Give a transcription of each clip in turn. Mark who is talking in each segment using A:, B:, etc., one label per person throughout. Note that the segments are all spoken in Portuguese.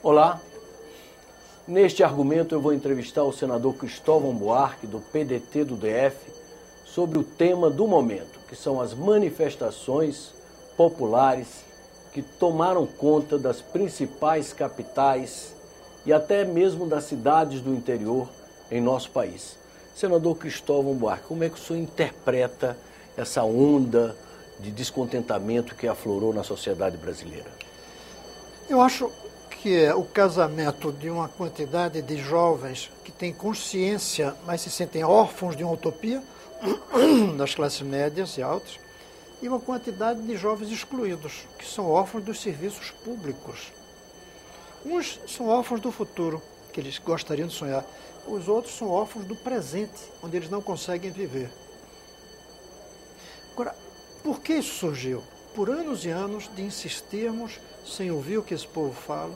A: Olá, neste argumento eu vou entrevistar o senador Cristóvão Buarque, do PDT do DF, sobre o tema do momento, que são as manifestações populares que tomaram conta das principais capitais e até mesmo das cidades do interior em nosso país. Senador Cristóvão Buarque, como é que o senhor interpreta essa onda de descontentamento que aflorou na sociedade brasileira?
B: Eu acho que é o casamento de uma quantidade de jovens que têm consciência, mas se sentem órfãos de uma utopia, das classes médias e altas, e uma quantidade de jovens excluídos, que são órfãos dos serviços públicos. Uns são órfãos do futuro, que eles gostariam de sonhar. Os outros são órfãos do presente, onde eles não conseguem viver. Agora, por que isso surgiu? Por anos e anos de insistirmos sem ouvir o que esse povo fala,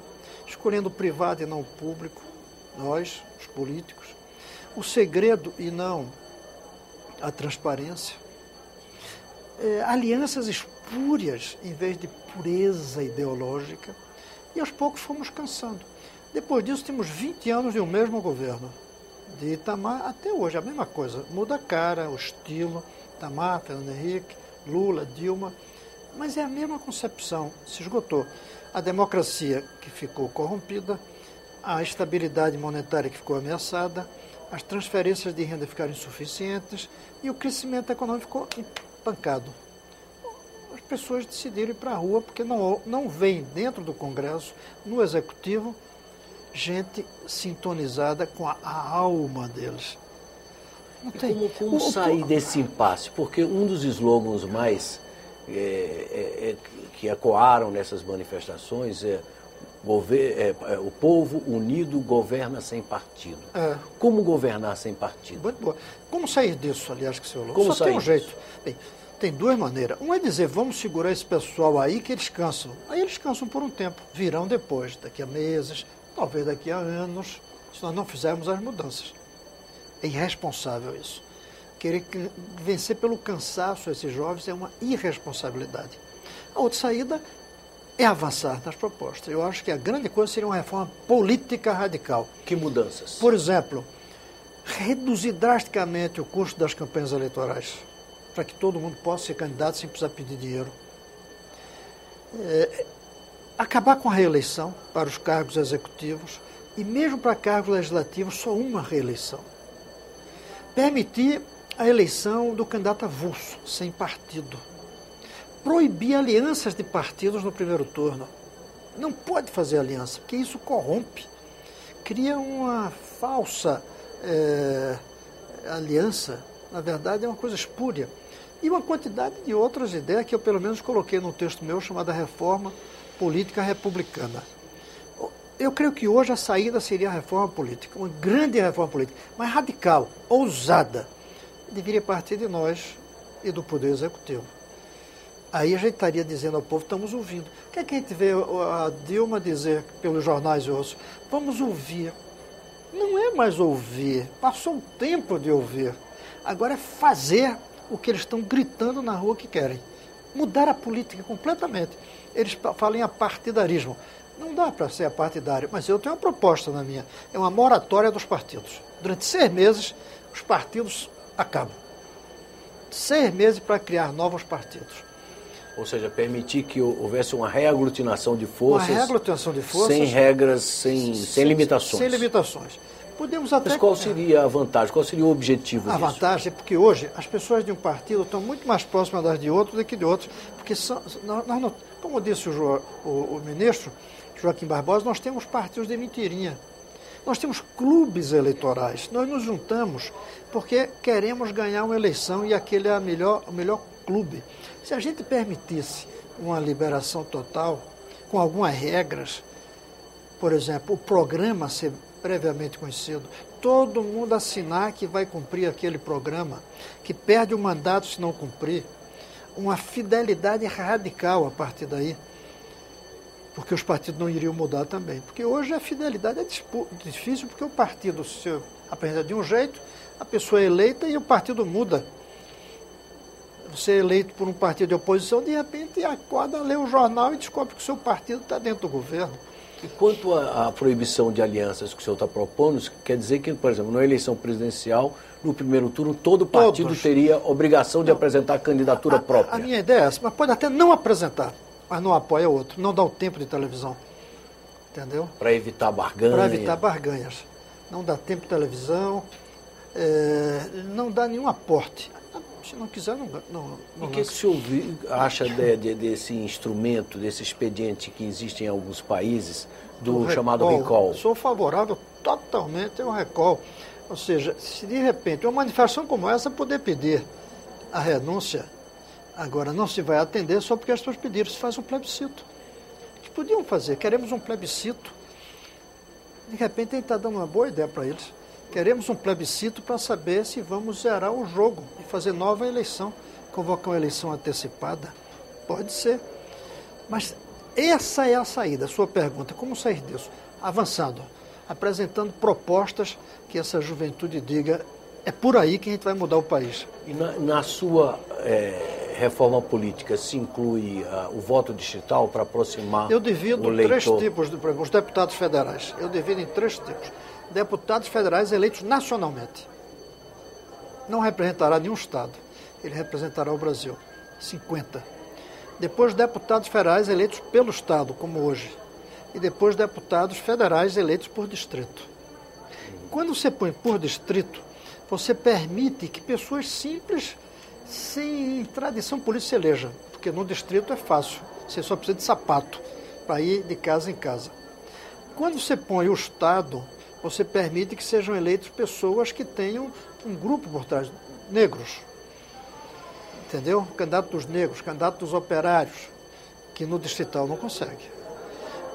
B: escolhendo o privado e não o público, nós, os políticos, o segredo e não a transparência, alianças espúrias em vez de pureza ideológica, e aos poucos fomos cansando. Depois disso, temos 20 anos de um mesmo governo, de Itamar até hoje, a mesma coisa, muda a cara, o estilo, Itamar, Fernando Henrique, Lula, Dilma, mas é a mesma concepção, se esgotou. A democracia que ficou corrompida, a estabilidade monetária que ficou ameaçada, as transferências de renda ficaram insuficientes e o crescimento econômico ficou empancado. As pessoas decidiram ir para a rua porque não vem dentro do Congresso, no Executivo, gente sintonizada com a alma deles.
A: Não tem. Como sair desse impasse? Porque um dos slogans mais que ecoaram nessas manifestações é o povo unido governa sem partido. Como governar sem partido?
B: Muito boa. Como sair disso, aliás, que o senhor falou?
A: Como
B: só tem um
A: sair
B: jeito. Bem, tem duas maneiras. Um é dizer, vamos segurar esse pessoal aí que eles cansam. Aí eles cansam por um tempo, virão depois, daqui a meses, talvez daqui a anos, se nós não fizermos as mudanças. É irresponsável isso. Querer vencer pelo cansaço esses jovens é uma irresponsabilidade. A outra saída é avançar nas propostas. Eu acho que a grande coisa seria uma reforma política radical.
A: Que mudanças?
B: Por exemplo, reduzir drasticamente o custo das campanhas eleitorais, para que todo mundo possa ser candidato sem precisar pedir dinheiro. Acabar com a reeleição para os cargos executivos e mesmo para cargos legislativos só uma reeleição. Permitir a eleição do candidato avulso, sem partido. Proibir alianças de partidos no primeiro turno. Não pode fazer aliança, porque isso corrompe. Cria uma falsa aliança. Na verdade, é uma coisa espúria. E uma quantidade de outras ideias que eu, pelo menos, coloquei num texto meu chamada Reforma Política Republicana. Eu creio que hoje a saída seria a reforma política, uma grande reforma política, mas radical, ousada. Deveria partir de nós e do Poder Executivo. Aí a gente estaria dizendo ao povo, estamos ouvindo. O que é que a gente vê a Dilma dizer pelos jornais e outros? Vamos ouvir. Não é mais ouvir, passou o tempo de ouvir. Agora é fazer o que eles estão gritando na rua que querem. Mudar a política completamente. Eles falam em apartidarismo. Não dá para ser apartidário, mas eu tenho uma proposta na minha. É uma moratória dos partidos. Durante 6 meses, os partidos acabam. 6 meses para criar novos partidos.
A: Ou seja, permitir que houvesse uma reaglutinação de forças.
B: Uma reaglutinação de forças.
A: Sem regras, sem limitações.
B: Sem limitações. Podemos até...
A: Mas qual seria a vantagem? Qual seria o objetivo disso?
B: A vantagem é porque hoje as pessoas de um partido estão muito mais próximas das de outro do que de outros. Porque, nós não, como disse o ministro Joaquim Barbosa, nós temos partidos de mentirinha. Nós temos clubes eleitorais. Nós nos juntamos porque queremos ganhar uma eleição e aquele é o melhor clube. Se a gente permitisse uma liberação total, com algumas regras, por exemplo, o programa ser previamente conhecido, todo mundo assinar que vai cumprir aquele programa, que perde o mandato se não cumprir, uma fidelidade radical a partir daí, porque os partidos não iriam mudar também. Porque hoje a fidelidade é difícil, porque o partido se apresenta de um jeito, a pessoa é eleita e o partido muda. Você é eleito por um partido de oposição, de repente acorda, lê o jornal e descobre que o seu partido está dentro do governo.
A: E quanto à proibição de alianças que o senhor está propondo, quer dizer que, por exemplo, na eleição presidencial, no primeiro turno, todo partido teria obrigação de apresentar candidatura própria?
B: A minha ideia é essa, mas pode até não apresentar, mas não apoia outro, não dá o tempo de televisão. Entendeu?
A: Para evitar barganha.
B: Para evitar barganhas. Não dá tempo de televisão, não dá nenhum aporte. Se não quiser, não.
A: E o que o senhor acha desse instrumento, desse expediente que existe em alguns países, do chamado recall?
B: Sou favorável totalmente ao recall. Ou seja, se de repente uma manifestação como essa puder pedir a renúncia, agora não se vai atender só porque as pessoas pediram, se faz um plebiscito. Eles podiam fazer, queremos um plebiscito. De repente ele está dando uma boa ideia para eles. Queremos um plebiscito para saber se vamos zerar o jogo e fazer nova eleição, convocar uma eleição antecipada. Pode ser. Mas essa é a saída, a sua pergunta. Como sair disso? Avançando, apresentando propostas que essa juventude diga, é por aí que a gente vai mudar o país.
A: E na sua reforma política se inclui o voto distrital para aproximar
B: Eu divido
A: o eleitor?
B: 3 tipos, os deputados federais. Eu divido em 3 tipos. Deputados federais eleitos nacionalmente. Não representará nenhum estado. Ele representará o Brasil. 50. Depois deputados federais eleitos pelo estado, como hoje. E depois deputados federais eleitos por distrito. Quando você põe por distrito, você permite que pessoas simples, sem tradição política, se elejam. Porque no distrito é fácil. Você só precisa de sapato para ir de casa em casa. Quando você põe o estado, você permite que sejam eleitos pessoas que tenham um grupo por trás, negros. Entendeu? Candidato dos negros, candidato dos operários, que no distrital não consegue.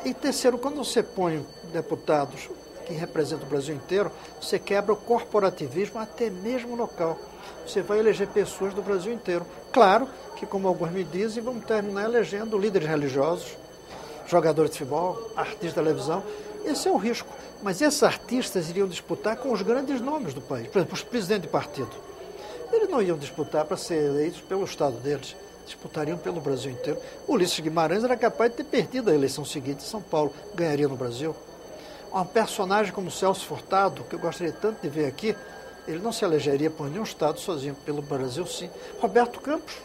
B: E terceiro, quando você põe deputados que representam o Brasil inteiro, você quebra o corporativismo até mesmo local. Você vai eleger pessoas do Brasil inteiro. Claro que, como alguns me dizem, vamos terminar elegendo líderes religiosos, jogadores de futebol, artistas de televisão. Esse é o risco. Mas esses artistas iriam disputar com os grandes nomes do país. Por exemplo, os presidentes de partido. Eles não iam disputar para ser eleitos pelo estado deles. Disputariam pelo Brasil inteiro. Ulisses Guimarães era capaz de ter perdido a eleição seguinte em São Paulo. Ganharia no Brasil. Um personagem como Celso Furtado, que eu gostaria tanto de ver aqui, ele não se elegeria por nenhum estado sozinho. Pelo Brasil, sim. Roberto Campos,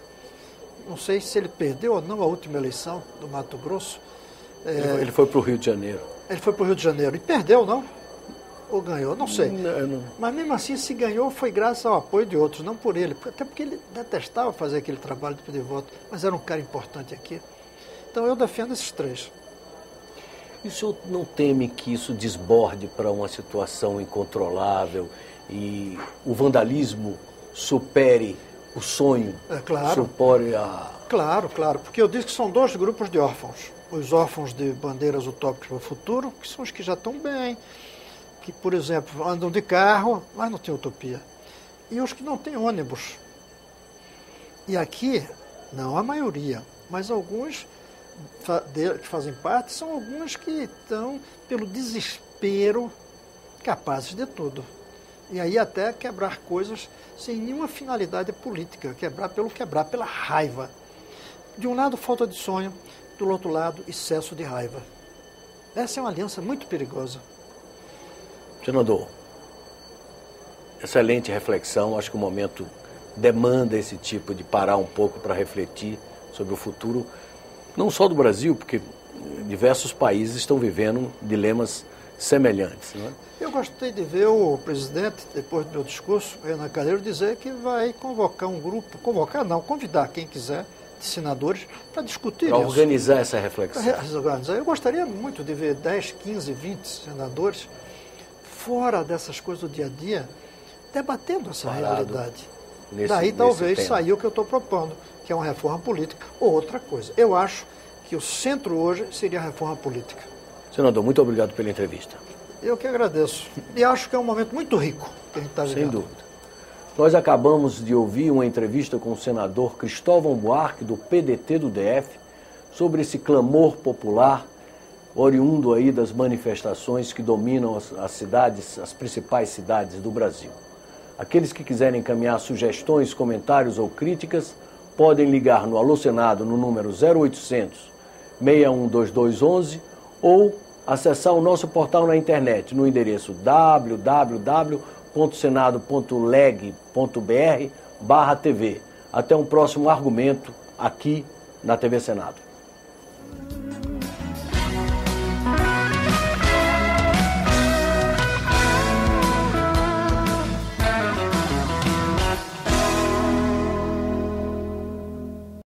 B: não sei se ele perdeu ou não a última eleição do Mato Grosso.
A: Ele foi para o Rio de Janeiro.
B: Ele foi para o Rio de Janeiro e perdeu, não? Ou ganhou? Não sei.
A: Não.
B: Mas mesmo assim, se ganhou, foi graças ao apoio de outros, não por ele. Até porque ele detestava fazer aquele trabalho de pedir voto, mas era um cara importante aqui. Então eu defendo esses 3.
A: E o senhor não teme que isso desborde para uma situação incontrolável e o vandalismo supere o sonho?
B: É claro.
A: Supere a...
B: Claro, porque eu disse que são 2 grupos de órfãos. Os órfãos de bandeiras utópicas para o futuro, que são os que já estão bem, que, por exemplo, andam de carro, mas não tem utopia. E os que não têm ônibus. E aqui, não a maioria, mas alguns que fazem parte, são alguns que estão, pelo desespero, capazes de tudo. E aí até quebrar coisas sem nenhuma finalidade política, quebrar, pela raiva. De um lado, falta de sonho, do outro lado, excesso de raiva. Essa é uma aliança muito perigosa.
A: Senador, excelente reflexão. Acho que o momento demanda esse tipo de parar um pouco para refletir sobre o futuro, não só do Brasil, porque diversos países estão vivendo dilemas semelhantes. Não é?
B: Eu gostei de ver o presidente, depois do meu discurso, Renan Calheiros, dizer que vai convocar um grupo, convidar quem quiser, de senadores, para discutir isso.
A: Para organizar essa reflexão.
B: Eu gostaria muito de ver 10, 15, 20 senadores fora dessas coisas do dia a dia, debatendo essa realidade. Daí talvez saia o que eu estou propondo, que é uma reforma política ou outra coisa. Eu acho que o centro hoje seria a reforma política.
A: Senador, muito obrigado pela entrevista.
B: Eu que agradeço. E acho que é um momento muito rico que a gente está vivendo.
A: Sem dúvida. Nós acabamos de ouvir uma entrevista com o senador Cristóvão Buarque, do PDT do DF, sobre esse clamor popular oriundo aí das manifestações que dominam as cidades, as principais cidades do Brasil. Aqueles que quiserem encaminhar sugestões, comentários ou críticas, podem ligar no Alô Senado no número 0800 612211 ou acessar o nosso portal na internet no endereço www.senado.leg.br/TV. Até um próximo argumento aqui na TV Senado.